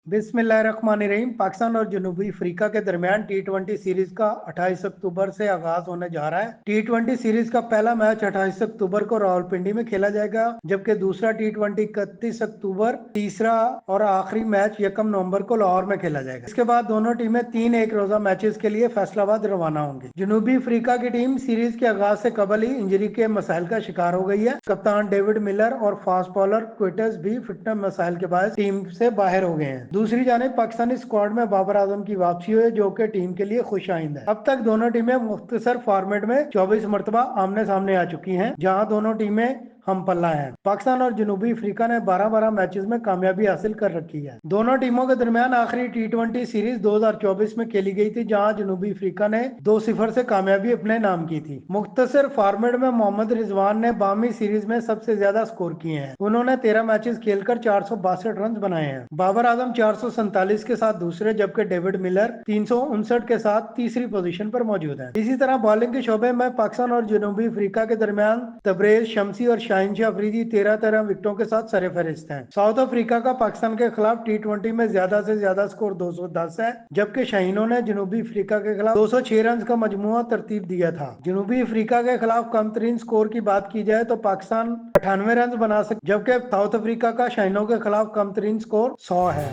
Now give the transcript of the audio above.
बिस्मिल्लाहिर्रहमानिर्रहीम। पाकिस्तान और जनूबी अफ्रीका के दरमियान टी20 सीरीज का 28 अक्टूबर से आगाज होने जा रहा है। टी20 सीरीज का पहला मैच 28 अक्टूबर को रावलपिंडी में खेला जाएगा, जबकि दूसरा टी20 31 अक्टूबर, तीसरा और आखिरी मैच 1 नवंबर को लाहौर में खेला जाएगा। इसके बाद दोनों टीमें 3 एक रोजा मैचेस के लिए फैसलाबाद रवाना होंगी। जनूबी अफ्रीका की टीम सीरीज के आगाज से कबल ही इंजरी के मसाइल का शिकार हो गई है। कप्तान डेविड मिलर और फास्ट बॉलर क्विटर्स भी फिटनेस मसाइल के बाद टीम से बाहर हो गए हैं। दूसरी जानिब पाकिस्तानी स्क्वाड में बाबर आजम की वापसी हुई, जो कि टीम के लिए खुश आइंद है। अब तक दोनों टीमें मुख्तसर फॉर्मेट में 24 मरतबा आमने सामने आ चुकी हैं, जहां दोनों टीमें हम पल्ला है। पाकिस्तान और जनूबी अफ्रीका ने 12-12 मैचेस में कामयाबी हासिल कर रखी है। दोनों टीमों के दरमियान आखिरी टी20 सीरीज 2024 में खेली गई थी, जहां जनूबी अफ्रीका ने 2-0 से कामयाबी अपने नाम की थी। मुख्तसर फॉर्मेट में मोहम्मद रिजवान ने बामी सीरीज में सबसे ज्यादा स्कोर किए हैं। उन्होंने 13 मैचेस खेलकर 462 रन बनाए हैं। बाबर आजम 447 के साथ दूसरे, जबकि डेविड मिलर 359 के साथ तीसरी पोजीशन पर मौजूद है। इसी तरह बॉलिंग के शोबे में पाकिस्तान और जनूबी अफ्रीका के दरमियान तबरेज शमसी और शाहिन अफरीदी 13-13 विकेटों के साथ सरफहरिस्त हैं। साउथ अफ्रीका का पाकिस्तान के खिलाफ टी20 में ज्यादा से ज्यादा स्कोर 210 है, जबकि शाहीनों ने जनूबी अफ्रीका के खिलाफ 206 रन का मजमुआ तरतीब दिया था। जनूबी अफ्रीका के खिलाफ कम तरीन स्कोर की बात की जाए तो पाकिस्तान 98 रन बना सकता, जबकि साउथ अफ्रीका का शाहीनों के खिलाफ कम तरीन स्कोर 100 है।